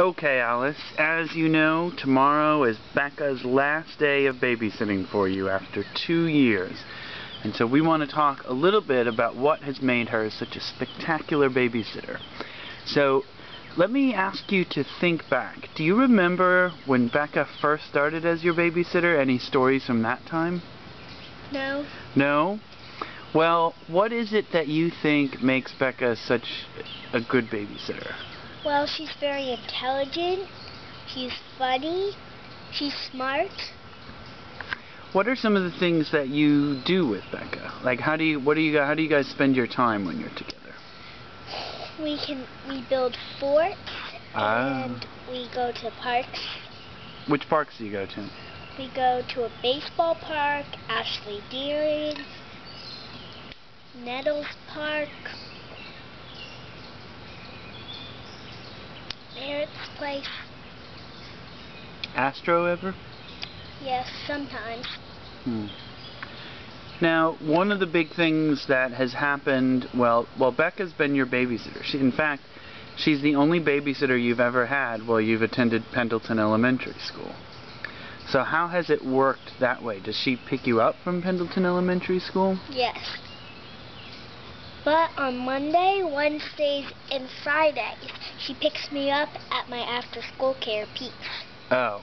Okay, Alice, as you know, tomorrow is Bekah's last day of babysitting for you after 2 years. And so we want to talk a little bit about what has made her such a spectacular babysitter. So, let me ask you to think back. Do you remember when Bekah first started as your babysitter? Any stories from that time? No. No? Well, what is it that you think makes Bekah such a good babysitter? Well, she's very intelligent, she's funny, she's smart. What are some of the things that you do with Bekah? Like, how do you guys spend your time when you're together? We build forts and we go to parks. Which parks do you go to? We go to a baseball park, Ashley Deering, Nettles Park, Merritt's place. Astro ever? Yes, sometimes. Now, one of the big things that has happened, well, Bekah's been your babysitter. In fact, she's the only babysitter you've ever had while you've attended Pendleton Elementary School. So how has it worked that way? Does she pick you up from Pendleton Elementary School? Yes. But on Monday, Wednesdays, and Fridays, she picks me up at my after-school care peaks. Oh.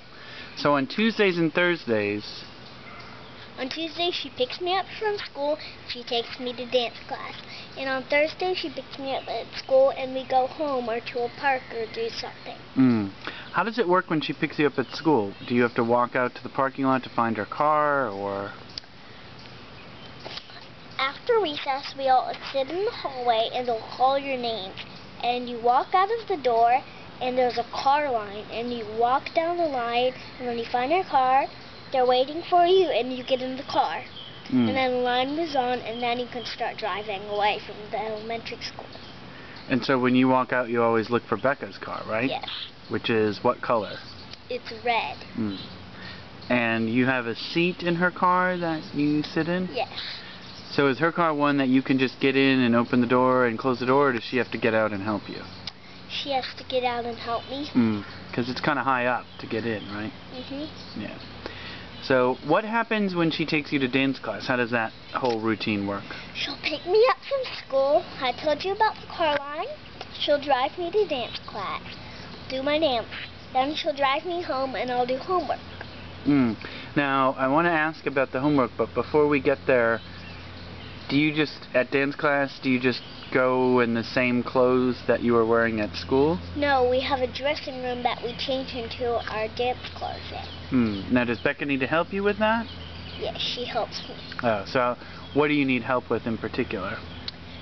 So on Tuesdays and Thursdays... On Tuesday, she picks me up from school, she takes me to dance class. And on Thursday, she picks me up at school and we go home or to a park or do something. How does it work when she picks you up at school? Do you have to walk out to the parking lot to find her car, or...? After recess, we all sit in the hallway and they'll call your name. And you walk out of the door and there's a car line. And you walk down the line and when you find your car, they're waiting for you and you get in the car. And then the line moves on and then you can start driving away from the elementary school. And so when you walk out, you always look for Bekah's car, right? Yes. Which is what color? It's red. And you have a seat in her car that you sit in? Yes. So is her car one that you can just get in and open the door and close the door, or does she have to get out and help you? She has to get out and help me. Because it's kind of high up to get in, right? Yeah. So what happens when she takes you to dance class? How does that whole routine work? She'll pick me up from school. I told you about the car line. She'll drive me to dance class, do my dance. Then she'll drive me home and I'll do homework. Now, I want to ask about the homework, but before we get there, at dance class, do you just go in the same clothes that you were wearing at school? No, we have a dressing room that we change into our dance clothes in. Now, does Bekah need to help you with that? Yes, she helps me. Oh, so what do you need help with in particular?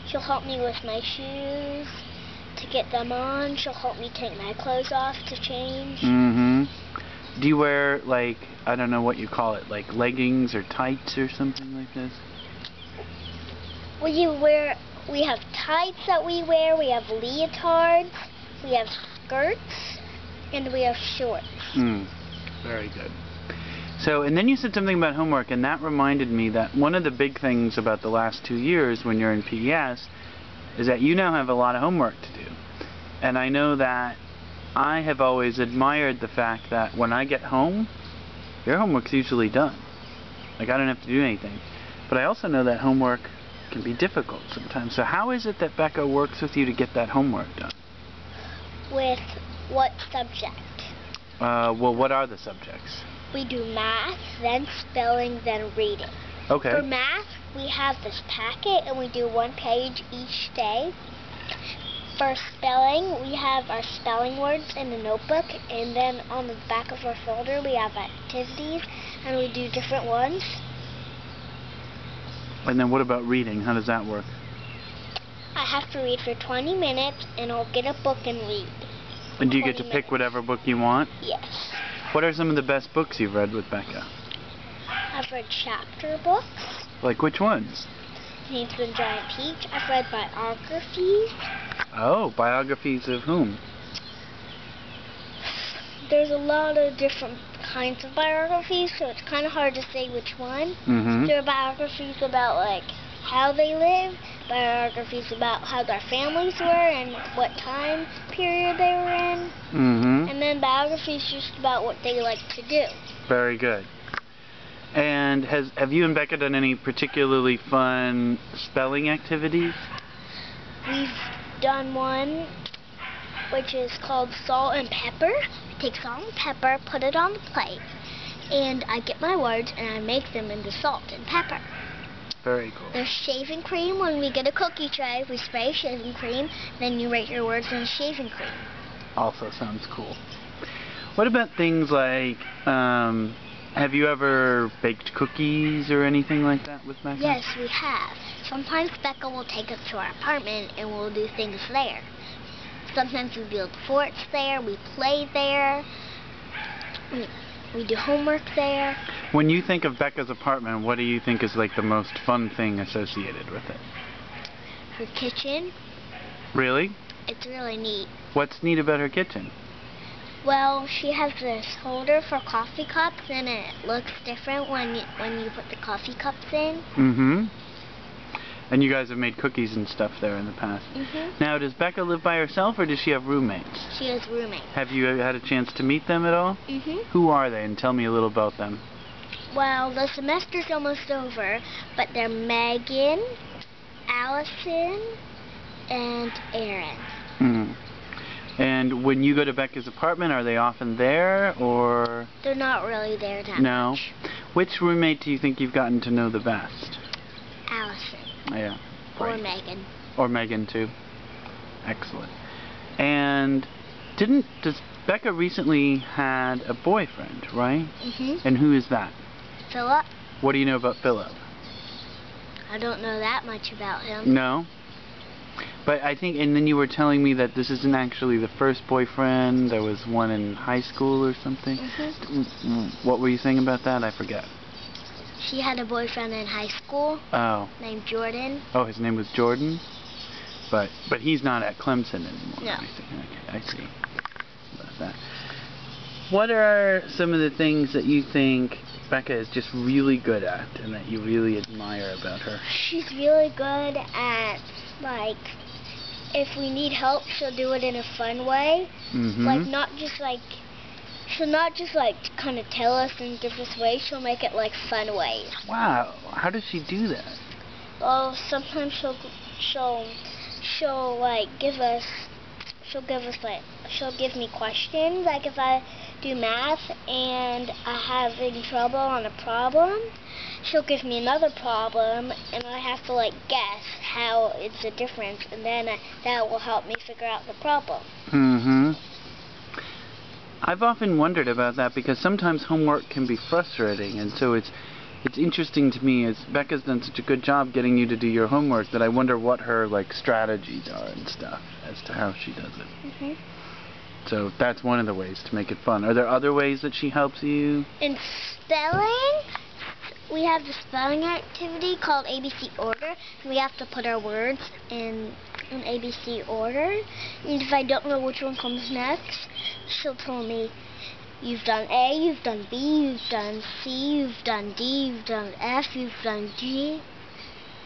She'll help me with my shoes, to get them on. She'll help me take my clothes off to change. Do you wear, like, I don't know what you call it, like leggings or tights or something like this? We have tights that we wear, we have leotards, we have skirts, and we have shorts. Very good. So, and then you said something about homework, and that reminded me that one of the big things about the last 2 years when you're in PES is that you now have a lot of homework to do. And I know that I have always admired the fact that when I get home, your homework's usually done. Like, I don't have to do anything. But I also know that homework can be difficult sometimes. So how is it that Bekah works with you to get that homework done? With what subject? Well, what are the subjects? We do math, then spelling, then reading. Okay. For math, we have this packet and we do 1 page each day. For spelling, we have our spelling words in a notebook, and then on the back of our folder we have activities and we do different ones. And then what about reading? How does that work? I have to read for 20 minutes and I'll get a book and read. And do you get to pick whatever book you want? Yes. What are some of the best books you've read with Bekah? I've read chapter books. Like which ones? James and the Giant Peach. I've read biographies. Oh, biographies of whom? There's a lot of different kinds of biographies, so it's kind of hard to say which one. There are biographies about, like, how they live, biographies about how their families were and what time period they were in, and then biography is just about what they like to do. Very good. And have you and Bekah done any particularly fun spelling activities? We've done one which is called salt and pepper. I take salt and pepper, put it on the plate, and I get my words and I make them into salt and pepper. Very cool. There's shaving cream. When we get a cookie tray, we spray shaving cream, then you write your words in shaving cream. Also sounds cool. What about things like, have you ever baked cookies or anything like that with Bekah? Yes, we have. Sometimes Bekah will take us to our apartment and we'll do things there. Sometimes we build forts there, we play there, we do homework there. When you think of Bekah's apartment, what do you think is like the most fun thing associated with it? Her kitchen. Really? It's really neat. What's neat about her kitchen? Well, she has this holder for coffee cups, and it looks different when you put the coffee cups in. Mm-hmm. And you guys have made cookies and stuff there in the past. Mm-hmm. Now, does Bekah live by herself, or does she have roommates? She has roommates. Have you had a chance to meet them at all? Mm-hmm. Who are they, and tell me a little about them. Well, the semester's almost over, but they're Megan, Allison, and Aaron. Mm-hmm. And when you go to Bekah's apartment, are they often there, or? They're not really there that No. much. Which roommate do you think you've gotten to know the best? Allison. Yeah. Or Great. Megan. Or Megan, too. Excellent. And does Bekah recently had a boyfriend, right? Mm-hmm. And who is that? Philip. What do you know about Philip? I don't know that much about him. No? But I think, and then you were telling me that this isn't actually the first boyfriend. There was one in high school or something. Mm-hmm. What were you saying about that? I forget. She had a boyfriend in high school named Jordan. Oh, his name was Jordan? But he's not at Clemson anymore. No. Okay, I see. About that. What are some of the things that you think Bekah is just really good at and that you really admire about her? She's really good at, like, if we need help, she'll do it in a fun way. Mm-hmm. She'll not just kind of tell us and give us ways. She'll make it like fun ways. Wow, how does she do that? Well, sometimes she'll give me questions. Like if I do math and I'm having trouble on a problem, she'll give me another problem, and I have to guess how it's a difference, and then that will help me figure out the problem. Mm-hmm. I've often wondered about that because sometimes homework can be frustrating, and so it's interesting to me as Bekah's done such a good job getting you to do your homework that I wonder what her strategies are and stuff as to how she does it. Mm-hmm. So that's one of the ways to make it fun. Are there other ways that she helps you? In spelling, we have the spelling activity called ABC order, and we have to put our words in ABC order. And if I don't know which one comes next, she'll tell me, you've done A, you've done B, you've done C, you've done D, you've done F, you've done G.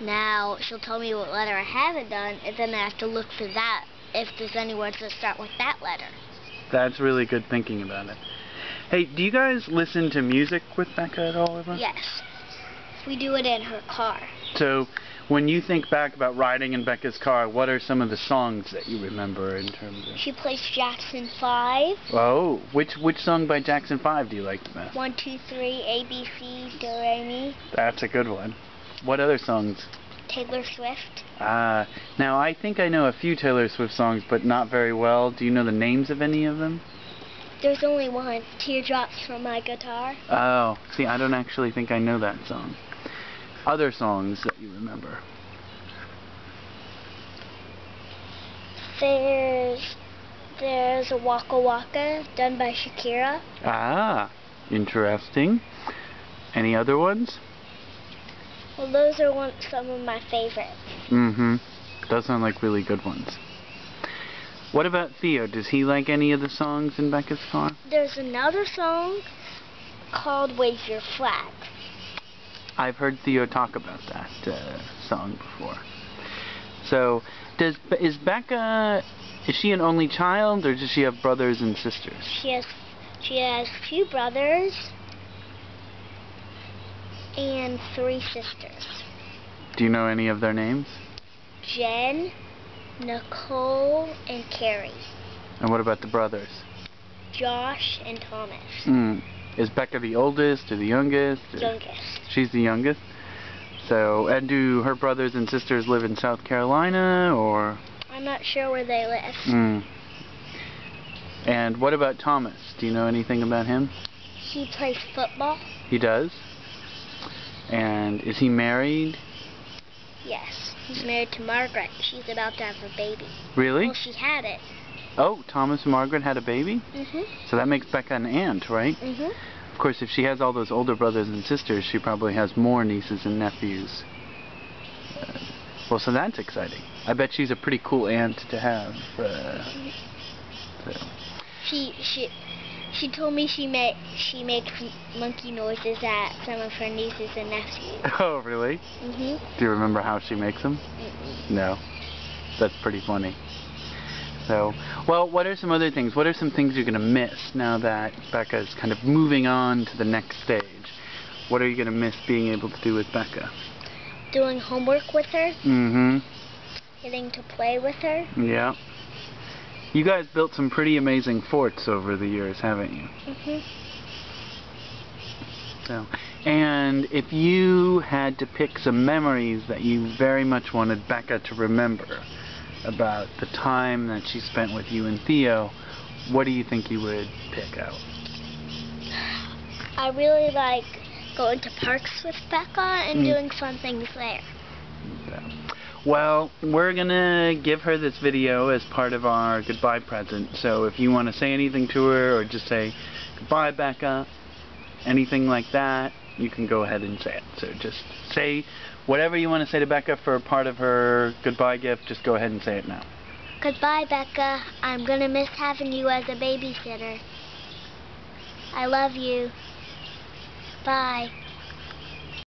Now she'll tell me what letter I haven't done, and then I have to look for that if there's any words that start with that letter. That's really good thinking about it. Hey, do you guys listen to music with Bekah at all ever? Yes. We do it in her car. So, when you think back about riding in Bekah's car, what are some of the songs that you remember in terms of? She plays Jackson 5. Oh, which song by Jackson 5 do you like the best? 1, 2, 3, A, B, C, Do, Re, Mi. That's a good one. What other songs? Taylor Swift. Now I think I know a few Taylor Swift songs, but not very well. Do you know the names of any of them? There's only one, Teardrops from My Guitar. Oh, see, I don't actually think I know that song. Other songs that you remember? There's a Waka Waka done by Shakira. Ah, interesting. Any other ones? Well, those are some of my favorites. Mm-hmm. Those sound like really good ones. What about Theo? Does he like any of the songs in Bekah's car? There's another song called Wave Your Flag. I've heard Theo talk about that song before. So, is Bekah Is she an only child, or does she have brothers and sisters? She has 2 brothers and 3 sisters. Do you know any of their names? Jen, Nicole, and Carrie. And what about the brothers? Josh and Thomas. Is Bekah the oldest or the youngest? Youngest. She's the youngest? So, and do her brothers and sisters live in South Carolina, or? I'm not sure where they live. And what about Thomas? Do you know anything about him? He plays football. He does? And is he married? Yes. He's married to Margaret. She's about to have a baby. Really? Well, she had it. Oh, Thomas and Margaret had a baby? So that makes Bekah an aunt, right? Of course, if she has all those older brothers and sisters, she probably has more nieces and nephews. Well, so that's exciting. I bet she's a pretty cool aunt to have. She told me she makes monkey noises at some of her nieces and nephews. Oh, really? Do you remember how she makes them? No. That's pretty funny. So, well, what are some other things? What are some things you're going to miss now that Bekah is kind of moving on to the next stage? What are you going to miss being able to do with Bekah? Doing homework with her. Getting to play with her. Yeah. You guys built some pretty amazing forts over the years, haven't you? So, and if you had to pick some memories that you very much wanted Bekah to remember about the time that she spent with you and Theo, what do you think you would pick out? I really like going to parks with Bekah and doing fun things there. Well, we're going to give her this video as part of our goodbye present, so if you want to say anything to her or just say, goodbye Bekah, anything like that, you can go ahead and say it. So just say whatever you want to say to Bekah for part of her goodbye gift, just go ahead and say it now. Goodbye, Bekah. I'm going to miss having you as a babysitter. I love you. Bye.